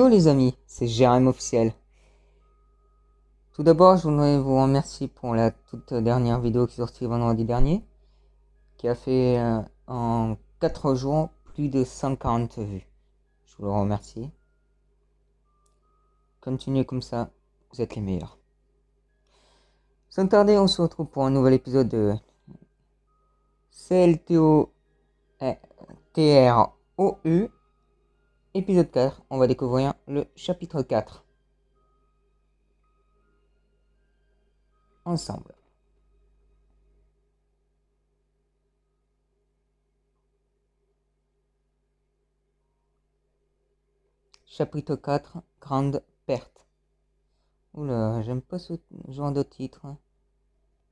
Yo les amis, c'est Jérém officiel. Tout d'abord, je voudrais vous remercier pour la toute dernière vidéo qui est sortie vendredi dernier, qui a fait en 4 jours plus de 140 vues. Je vous le remercie. Continuez comme ça, vous êtes les meilleurs. Sans tarder, on se retrouve pour un nouvel épisode de CLTO TROU. Épisode 4, on va découvrir le chapitre 4. Ensemble. Chapitre 4, grande perte. Oula, j'aime pas ce genre de titre.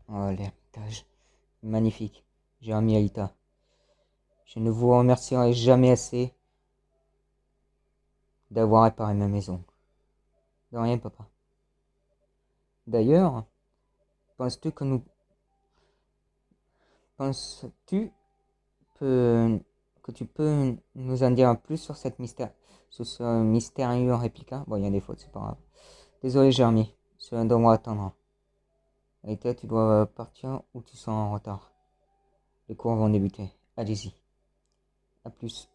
Oh, l'héritage. Magnifique. J'ai ami Aïta. Je ne vous remercierai jamais assez d'avoir réparé ma maison. De rien, papa. D'ailleurs, penses-tu que nous... Penses-tu que tu peux nous en dire plus sur sur ce mystérieux réplica? Bon, il y a des fautes, c'est pas grave. Désolé, Jeremy. Cela devra attendre. Aïta, tu dois partir ou tu seras en retard. Les cours vont débuter. Allez-y. À plus.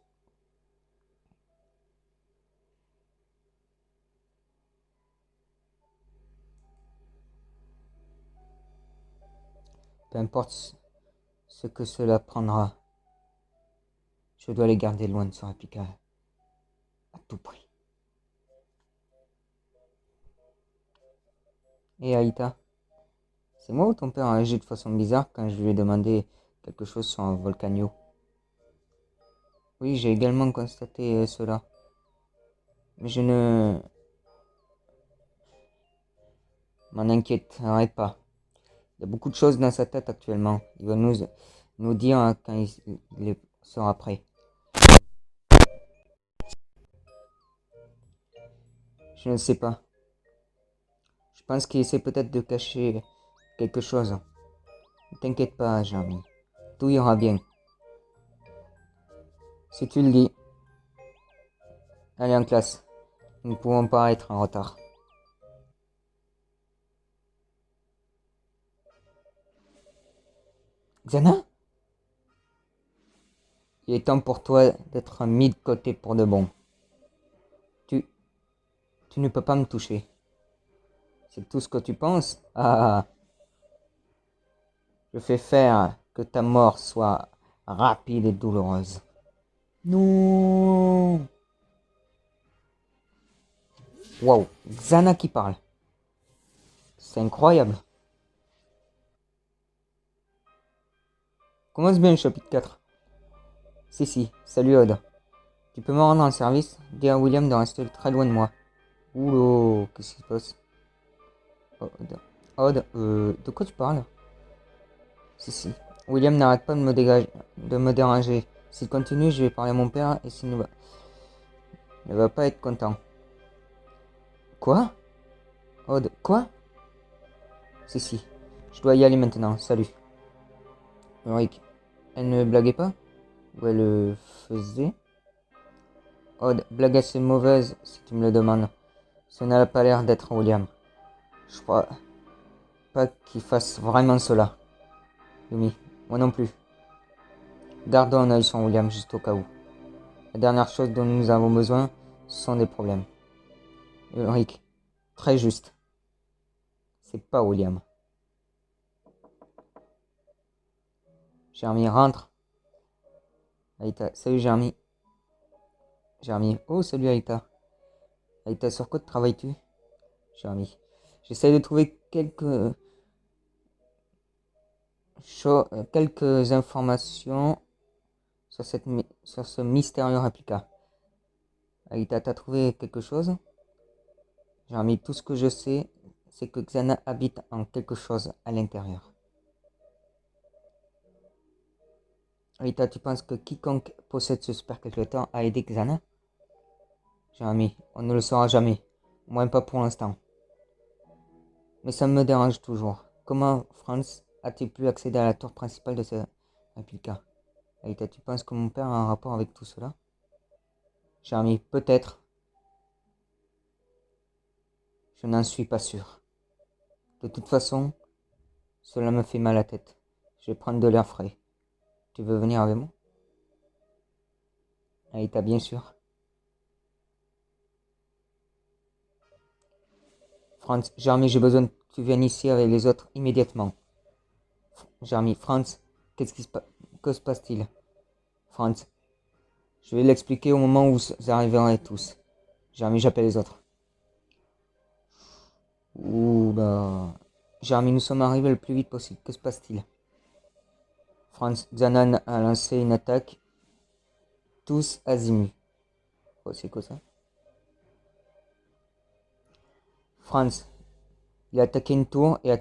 Peu importe ce que cela prendra, je dois les garder loin de ce réplica à tout prix. Et Aïta, c'est moi ou ton père a agi de façon bizarre quand je lui ai demandé quelque chose sur un volcano? Oui, j'ai également constaté cela. Mais je ne m'en inquiéterai pas. Il y a beaucoup de choses dans sa tête actuellement. Il va nous dire quand il sera prêt. Je ne sais pas. Je pense qu'il essaie peut-être de cacher quelque chose. Ne t'inquiète pas, Jeremy. Tout ira bien. Si tu le dis. Allez en classe. Nous ne pouvons pas être en retard. Xana? Il est temps pour toi d'être mis de côté pour de bon. Tu, tu ne peux pas me toucher. C'est tout ce que tu penses? Ah, je fais faire que ta mort soit rapide et douloureuse. Non! Wow, Xana qui parle. C'est incroyable. Commence bien le chapitre 4. Si, salut Odd. Tu peux me rendre un service? Dis à William de rester très loin de moi. Oulô, qu'est-ce qui se passe? Odd, de quoi tu parles? Si. William n'arrête pas de me déranger. S'il continue, je vais parler à mon père et il ne va pas être content. Quoi? Odd, quoi? Si. Je dois y aller maintenant, salut. Ulrich, elle ne blaguait pas? Ou elle le faisait? Odd, blague assez mauvaise si tu me le demandes. Ça n'a pas l'air d'être William. Je crois pas qu'il fasse vraiment cela. Yumi, moi non plus. Gardons un œil sur William juste au cas où. La dernière chose dont nous avons besoin, ce sont des problèmes. Ulrich, très juste. C'est pas William. Jeremy rentre. Aïta, salut Jeremy. Jeremy, oh salut Aïta. Aïta, sur quoi travailles-tu? Jeremy, j'essaie de trouver quelques informations sur ce mystérieux réplica. Aïta, t'as trouvé quelque chose? Jeremy, tout ce que je sais, c'est que Xana habite en quelque chose à l'intérieur. Aïta, tu penses que quiconque possède ce supercalculateur a aidé Xana? Jeremy, on ne le saura jamais. Moins pas pour l'instant. Mais ça me dérange toujours. Comment Franz a-t-il pu accéder à la tour principale de ce réplica? Aïta, tu penses que mon père a un rapport avec tout cela? Jeremy, peut-être. Je n'en suis pas sûr. De toute façon, cela me fait mal à la tête. Je vais prendre de l'air frais. Tu veux venir avec moi? Aïta, bien sûr. Franz, Jeremy, j'ai besoin que tu viennes ici avec les autres immédiatement. Jeremy, Franz, que se passe-t-il? Franz, je vais l'expliquer au moment où vous arriverez tous. Jeremy, j'appelle les autres. Ouh bah... Jeremy, nous sommes arrivés le plus vite possible. Que se passe-t-il? Franz, Zanan a lancé une attaque. Tous azimuts. Oh, c'est quoi ça? Franz, il a attaqué une tour et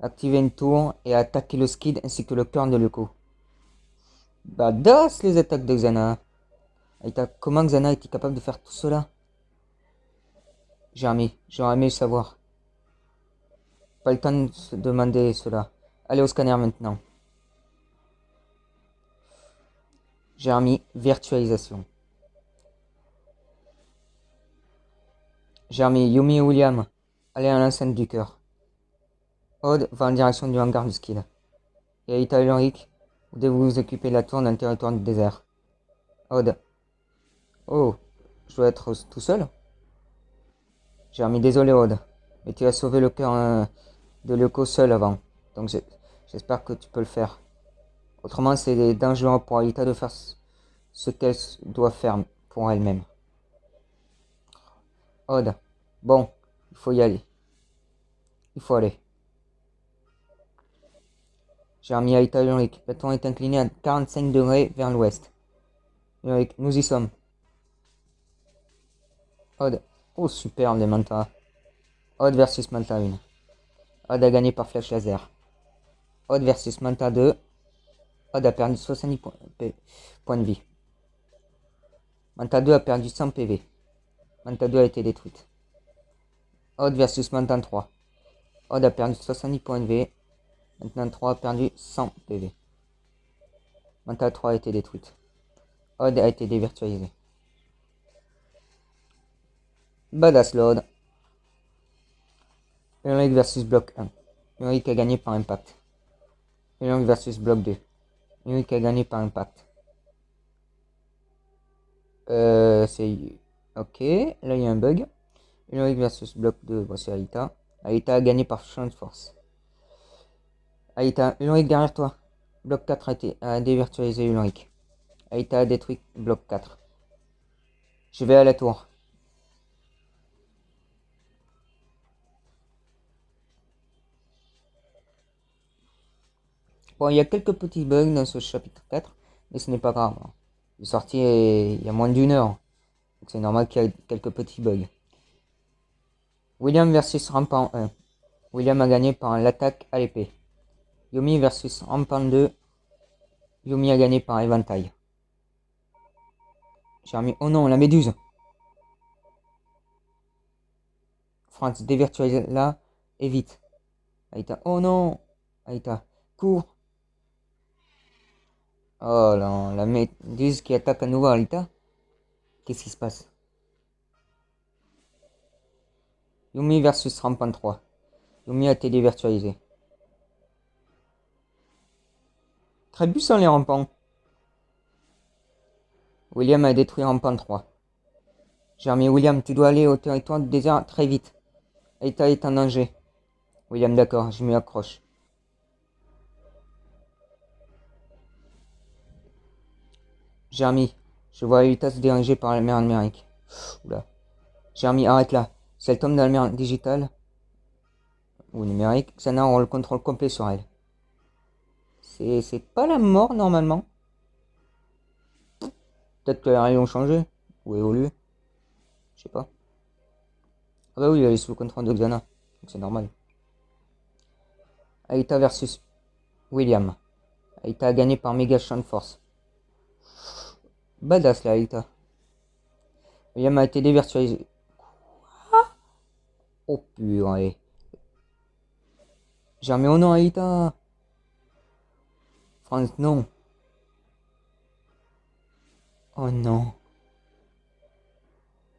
activé une tour et a attaqué le skid ainsi que le cœur de Luko. Badass les attaques de Xana. Aïta, comment Xana était capable de faire tout cela? J'aurais aimé le savoir. Pas le temps de se demander cela. Allez au scanner maintenant. Jeremy, virtualisation. Jeremy, Yumi et William, allez à l'enceinte du cœur. Odd va en direction du hangar du skid. Et Aïta et Ulrich, vous devez vous occuper de la tour dans le territoire du désert. Odd. Oh, je dois être tout seul? Jeremy, désolé Odd, mais tu as sauvé le cœur de Luko seul avant. Donc j'espère que tu peux le faire. Autrement, c'est dangereux pour Aïta de faire ce qu'elle doit faire pour elle-même. Odd. Bon, il faut y aller. Il faut aller. Jeremy, Aïta et Ulrich, la tour est inclinée à 45 degrés vers l'ouest. Ulrich, nous y sommes. Odd. Oh, super, les Manta. Odd versus Manta 1. Odd a gagné par flash laser. Odd versus Manta 2. Odd a perdu 70 points de vie. Manta 2 a perdu 100 PV. Manta 2 a été détruite. Odd versus Manta 3. Odd a perdu 70 points de vie. Manta 3 a perdu 100 PV. Manta 3 a été détruite. Odd a été dévirtualisée. Badass Lord. Ulrich versus bloc 1. Ulrich a gagné par impact. Ulrich versus bloc 2. Ulrich a gagné par impact. C'est... Ok, là il y a un bug. Ulrich versus bloc 2, voici Aïta. Aïta a gagné par champ de force. Aïta, Ulrich derrière toi. Bloc 4 a dévirtualisé Ulrich. Aïta a détruit bloc 4. Je vais à la tour. Bon, il y a quelques petits bugs dans ce chapitre 4, mais ce n'est pas grave. Il est sorti il y a moins d'une heure. Donc c'est normal qu'il y ait quelques petits bugs. William versus Rampant 1. William a gagné par l'attaque à l'épée. Yumi versus Rampant 2. Yumi a gagné par éventail. J'ai remis... Oh non, la méduse. Franz, dévirtualise là et vite. Aïta, oh non. Aïta, cours. Oh non, la méduse qui attaque à nouveau Aïta. Qu'est-ce qui se passe? Yumi versus Rampant 3. Yumi a été dévirtualisé. Très puissant les rampants. William a détruit Rampant 3. Jeremy, William, tu dois aller au territoire du désert très vite. Aïta est en danger. William, d'accord, je m'y accroche. Jeremy, je vois Aïta se diriger par la mer numérique. Oula. Jeremy, arrête là. Si elle tombe dans la mer digitale ou numérique, Xana aura le contrôle complet sur elle. C'est pas la mort normalement. Peut-être que les règles ont changé ou évolué. Je sais pas. Ah bah oui, elle est sous le contrôle de Xana. Donc c'est normal. Aïta versus William. Aïta a gagné par méga champ de force. Badass là, Aïta. William a été dévirtualisé. Oh purée. J'ai remis au nom Aïta. Franz, non. Oh non.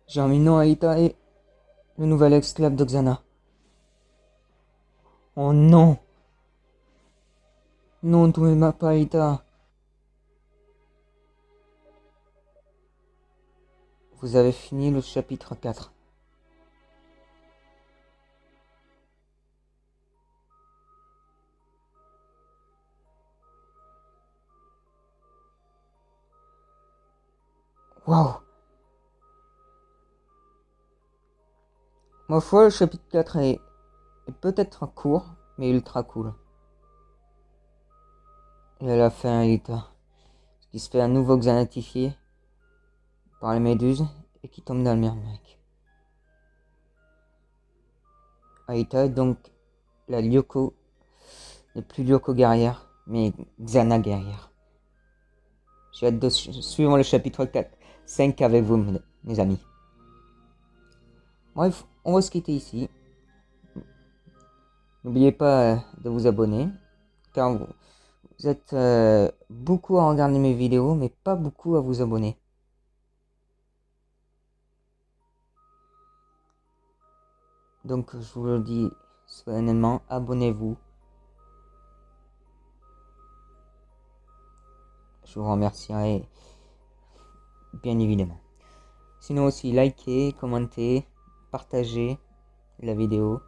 J'ai remis non Aïta et Le nouvel esclave de Xana. Oh non! Non, tu m'as pas, Alita. Vous avez fini le chapitre 4. Waouh! Ma foi, le chapitre 4 est peut-être court, mais ultra cool. Et à la fin, Alita, qui se fait à nouveau xanatifier par les méduses et qui tombe dans le mec. Alita est donc la Lyoko, n'est plus Lyoko guerrière, mais Xana guerrière. J'ai hâte de suivre le chapitre 4, 5 avec vous, mes amis. Bref, on va se quitter ici. N'oubliez pas de vous abonner, car vous êtes beaucoup à regarder mes vidéos, mais pas beaucoup à vous abonner. Donc je vous le dis solennellement, abonnez-vous. Je vous remercierai bien évidemment. Sinon aussi, likez, commentez, partagez la vidéo.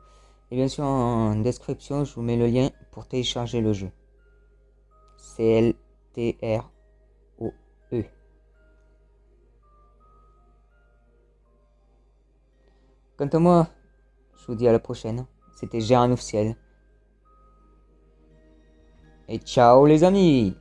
Et bien sûr, en description, je vous mets le lien pour télécharger le jeu. CLTROE. Quant à moi, je vous dis à la prochaine. C'était Gérard Officiel. Et ciao les amis!